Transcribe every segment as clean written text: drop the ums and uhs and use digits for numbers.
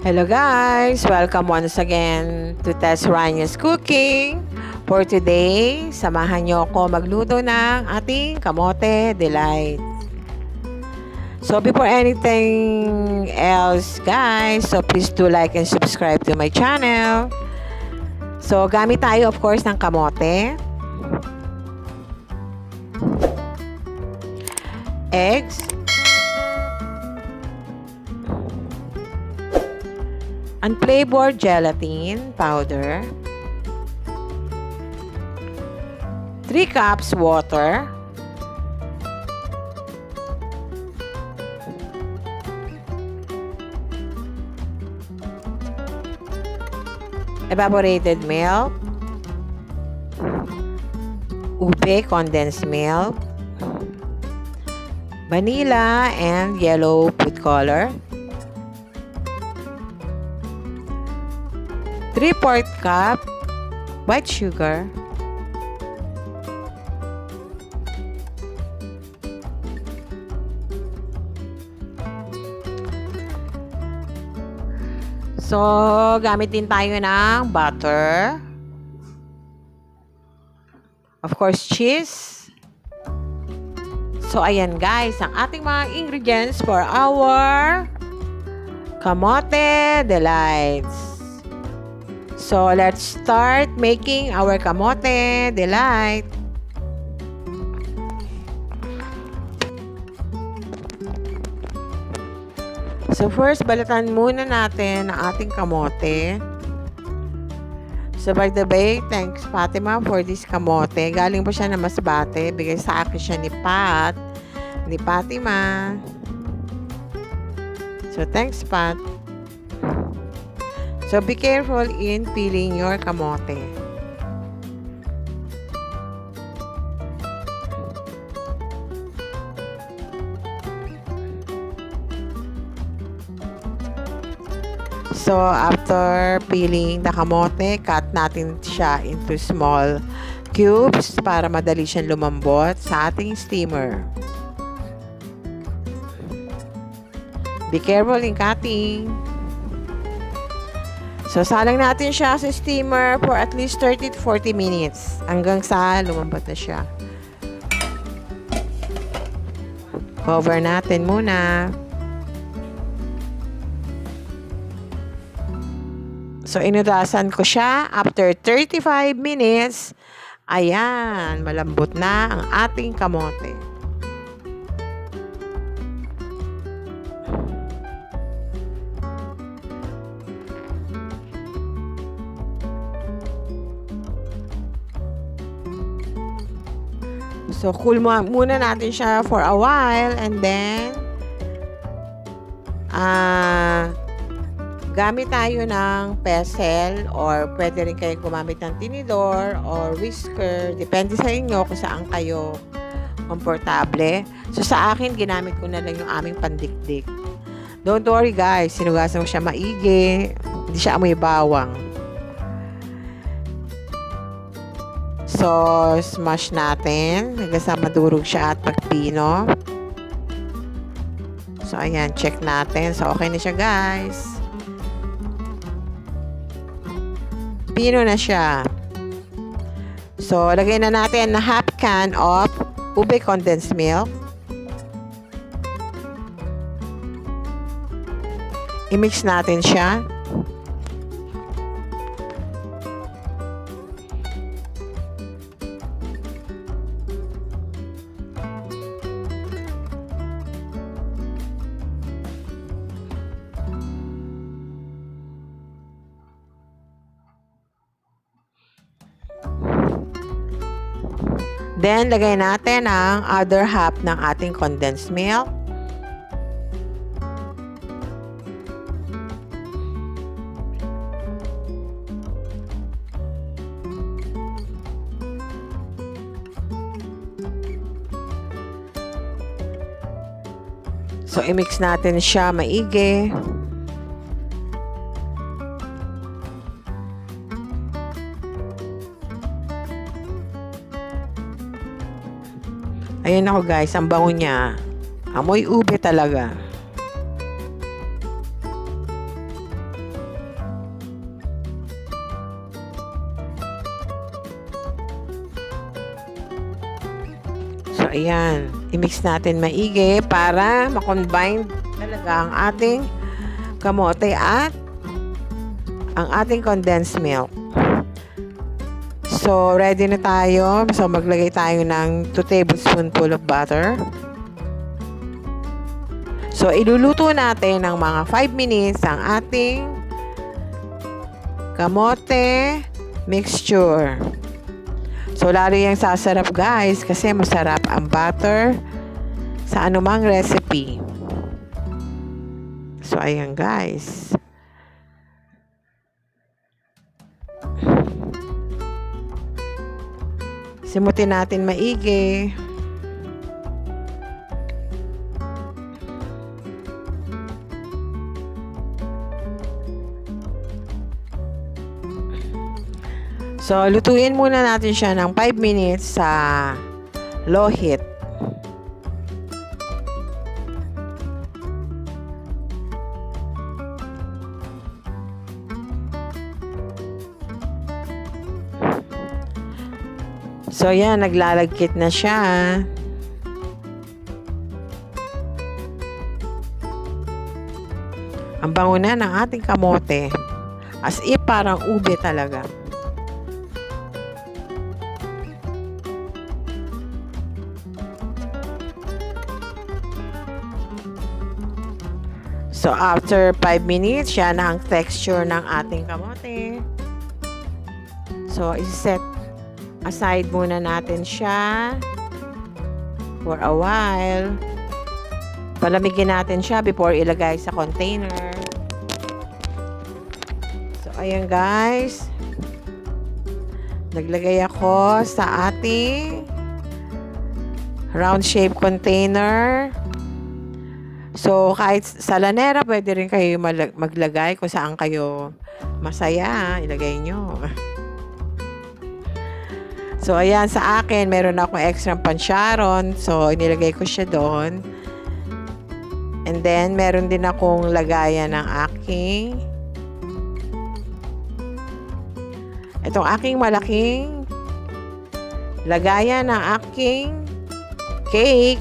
Hello guys! Welcome once again to Tess Rania's Cooking. For today, samahan niyo ako magluto ng ating kamote delight. So before anything else guys, so please do like and subscribe to my channel. So gamit tayo of course ng kamote, eggs, unflavored gelatin powder, 3 cups water, evaporated milk, ube condensed milk, vanilla and yellow food color, 3/4 cup white sugar, so gamit din tayo ng butter, of course cheese. So ayan guys ang ating mga ingredients for our kamote delights. So, let's start making our kamote delight. So, first, balatan muna natin ang ating kamote. So, by the way, thanks Fatima for this kamote. Galing po siya na Masbate. Bigay sa akin siya ni Fatima. So, thanks Pat. So, be careful in peeling your kamote. So, after peeling the kamote, cut natin siya into small cubes para madali siyang lumambot sa ating steamer. Be careful in cutting. So, salang natin siya sa steamer for at least 30 to 40 minutes hanggang sa lumambot na siya. Cover natin muna. So, inudasan ko siya after 35 minutes. Ayan, malambot na ang ating kamote. So, cool muna natin siya for a while and then gamit tayo ng pestle or pwede rin kayo gumamit ng tinidor or whisker. Depende sa inyo kung saan kayo komportable. So, sa akin, ginamit ko na lang yung aming pandikdik. Don't worry guys, sinugasan ko siya maigi. Hindi siya amoy bawang. So, smash natin. Hanggang sa madurog siya at pagpino. So, ayan. Check natin. So, okay na siya, guys. Pino na siya. So, lagay na natin na half can of ube condensed milk. I-mix natin siya. Then, lagay natin ang other half ng ating condensed milk. So, i-mix natin siya maigi. Ayan ako guys, ang bango niya. Amoy ube talaga. ayan. I-mix natin maigi para makombine talaga ang ating kamote at ang ating condensed milk. So, ready na tayo. So, maglagay tayo ng 2 tablespoonful of butter. So, iluluto natin ng mga 5 minutes ang ating kamote mixture. So, lalo yung sasarap guys kasi masarap ang butter sa anumang recipe. So, ayan guys. Simutin natin maigi. So, lutuin muna natin siya ng 5 minutes sa low heat. So, yan, naglalagkit na siya. Ang bango na ng ating kamote. As if parang ube talaga. So, after 5 minutes, yan ang texture ng ating kamote. So, iset aside muna natin siya for a while. Palamigin natin siya before ilagay sa container. So, ayan guys. Naglagay ako sa ating round shape container. So, kahit sa lanera, pwede rin kayo maglagay kung saan kayo masaya. Ilagay nyo. So, ayan, sa akin, meron akong extra pansyaron. So, inilagay ko siya doon. And then, meron din akong lagayan ng aking itong aking malaking lagayan ng aking cake.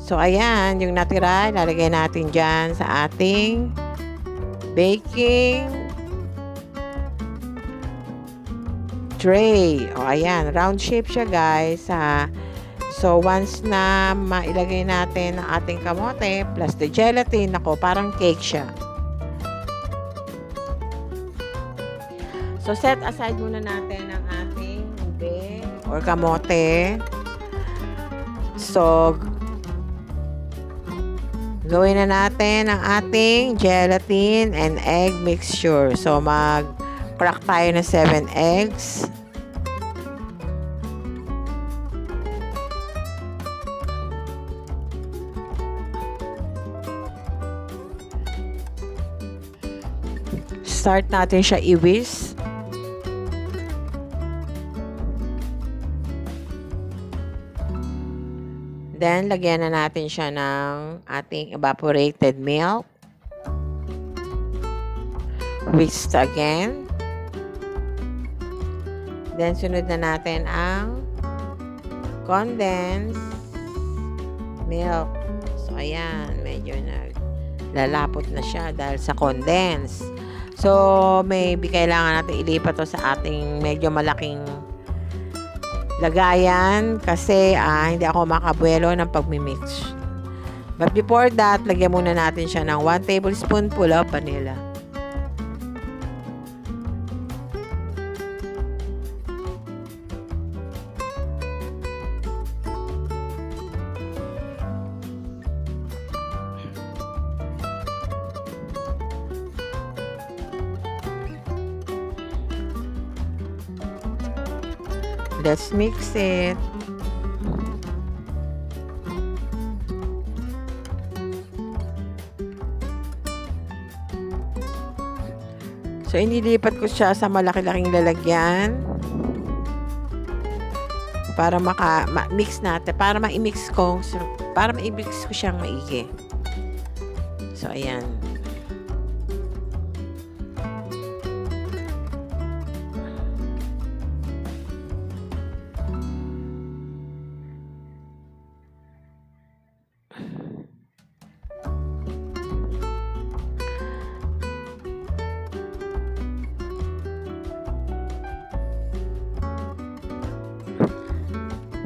So, ayan, yung natira, lalagay natin dyan sa ating baking tray. O, ayan, round shape siya, guys. So, once na mailagay natin ang ating kamote plus the gelatin, ako, parang cake siya. So, set aside muna natin ang ating ube or kamote. So, gawin na natin ang ating gelatin and egg mixture. So, mag-crack tayo ng 7 eggs. Start natin siya i-whisk. Then, lagyan na natin siya ng ating evaporated milk. Whisk again. Then, sunod na natin ang condensed milk. So, ayan. Medyo naglalapot na siya dahil sa condensed. So, maybe kailangan natin ilipat to sa ating medyo malaking lagayan kasi hindi ako makabuelo ng pagmimix. But before that, lagyan muna natin siya ng 1 tablespoonful of vanilla. Let's mix it. So, inilipat ko siya sa malaki-laking lalagyan para mix natin, para ma-mix ko siyang maigi. So, ayan.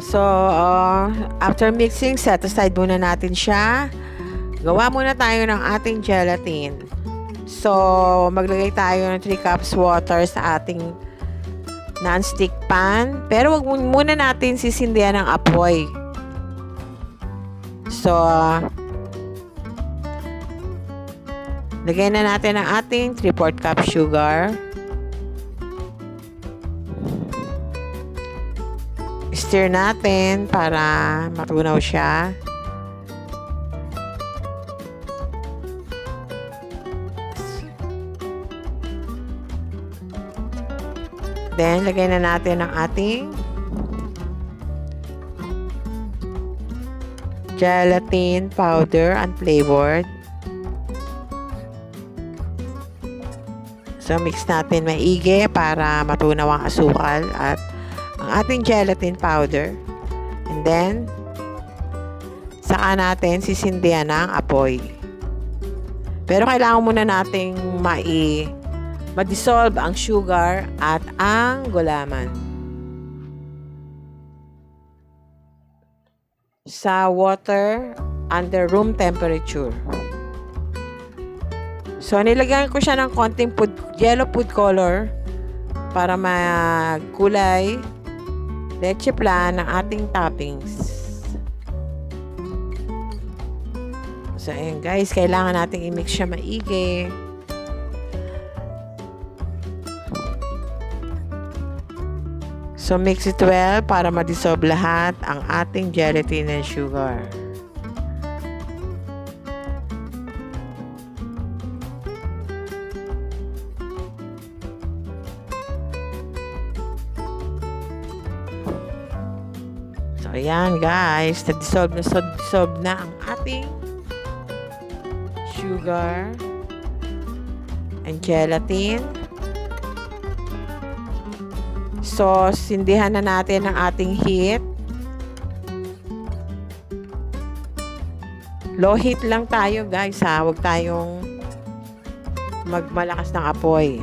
So, after mixing, set aside muna natin siya. Gawa muna tayo ng ating gelatin. So, maglagay tayo ng 3 cups water sa ating non-stick pan. Pero wag muna natin sisindihan ng apoy. So, lagay na natin ang ating 3/4 cup sugar. Stir natin para matunaw siya. Then, lagay na natin ang ating gelatin powder unflavored. So, mix natin maigi para matunaw ang asukal at ang ating gelatin powder. And then, saka natin sisindihan ng apoy. Pero kailangan muna nating ma-dissolve ang sugar at ang gulaman sa water under room temperature. So, nilagyan ko siya ng konting yellow food color para magkulay leche flan ng ating toppings. So, ayan guys, kailangan nating i-mix siya maigi. So, mix it well para ma-dissolve lahat ang ating gelatin and sugar. So, ayan guys, na-dissolve na ang ating sugar and gelatin. So, sindihan na natin ang ating heat. Low heat lang tayo guys ha. Huwag tayong magmalakas ng apoy.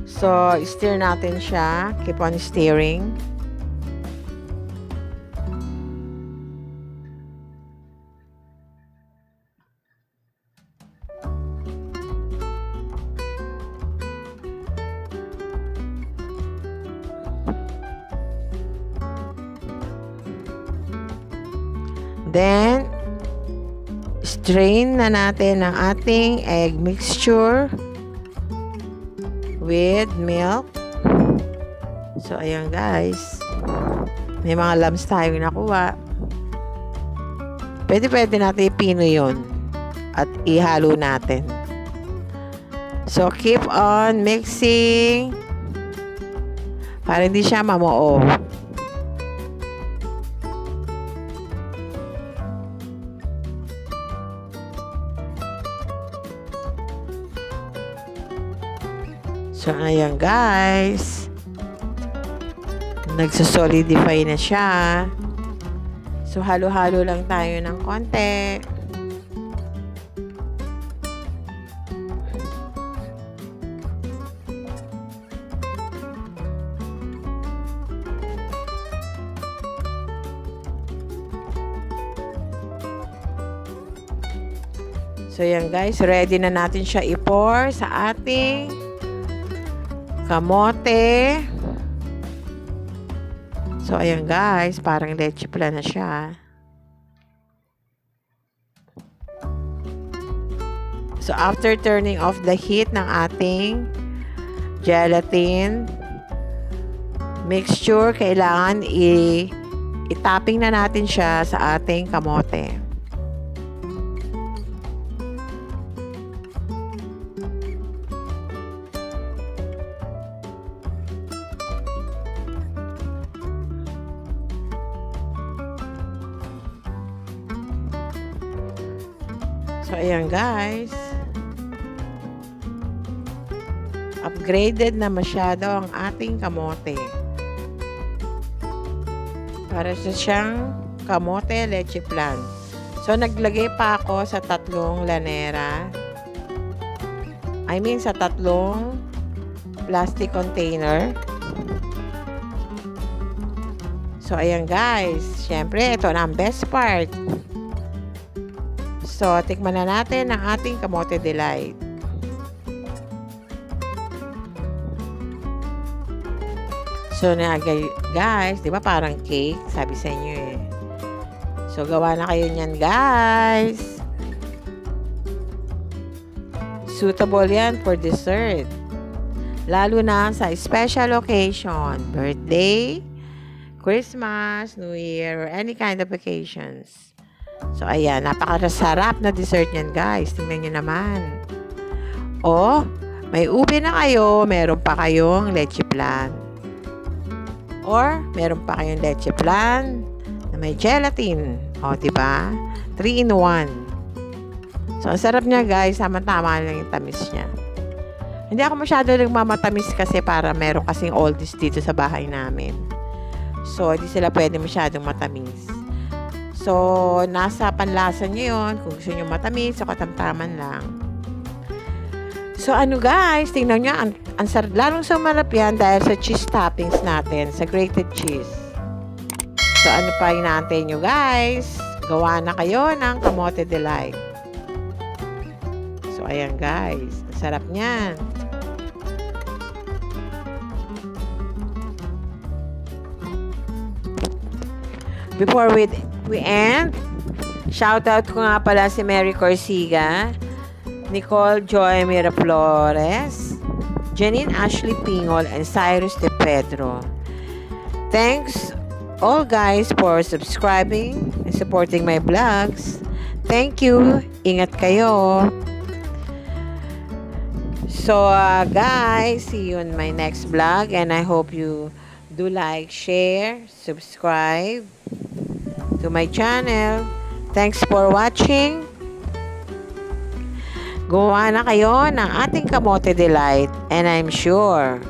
So, stir natin siya. Keep on stirring. Then, strain na natin ang ating egg mixture with milk. So, ayan guys. May mga lumps tayong nakuha. Pwede natin ipino yun. At ihalo natin. So, keep on mixing. Para hindi siya mamuo. So, ayan guys. Nagsasolidify na siya. So, halo-halo lang tayo ng konti. So, ayan guys. Ready na natin siya i-pour sa ating kamote. So, ayan guys, parang leche flan na siya. So, after turning off the heat ng ating gelatin mixture, kailangan i-topping na natin siya sa ating kamote. So, ayan guys. Upgraded na masyado ang ating kamote. Para sa siyang kamote leche flan. So, naglagay pa ako sa 3 lanera. I mean, sa 3 plastic container. So, ayan guys. Siyempre, ito na ang best part. So, tikman na natin ang ating Kamote Delight. So, guys, di ba parang cake? Sabi sa inyo eh. So, gawa na kayo niyan, guys. Suitable yan for dessert. Lalo na sa special occasion. Birthday, Christmas, New Year, or any kind of occasions. So, ayan. Napakasarap na dessert niyan, guys. Tingnan nyo naman. O, may ube na kayo. Meron pa kayong leche flan. Or, meron pa kayong leche flan na may gelatin. O, diba? 3-in-1. So, ang sarap niya, guys. Tama-tama lang yung tamis niya. Hindi ako masyado nagmamatamis kasi para meron kasing oldies dito sa bahay namin. So, hindi sila pwede masyadong matamis. So, nasa panlasa niyo yun. Kung gusto niyo matamis, so katamtaman lang. So, ano guys, tingnan nyo, ang sarap, lalong sumarap yan dahil sa cheese toppings natin, sa grated cheese. So, ano pa inaantay nyo guys? Gawa na kayo ng Kamote Delight. So, ayan guys, ang sarap niyan. Before we end, shoutout ko nga pala si Mary Corsiga, Nicole Joy Miraflores, Janine Ashley Pingol, and Cyrus De Pedro. Thanks all guys for subscribing and supporting my vlogs. Thank you. Ingat kayo. So guys, see you in my next vlog, and I hope you do like, share, subscribe to my channel. Thanks for watching. Gawa na kayo ng ating Kamote Delight, and I'm sure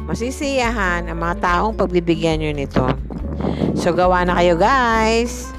masisiyahan ang mga taong pagbibigyan nyo nito. So, gawa na kayo guys.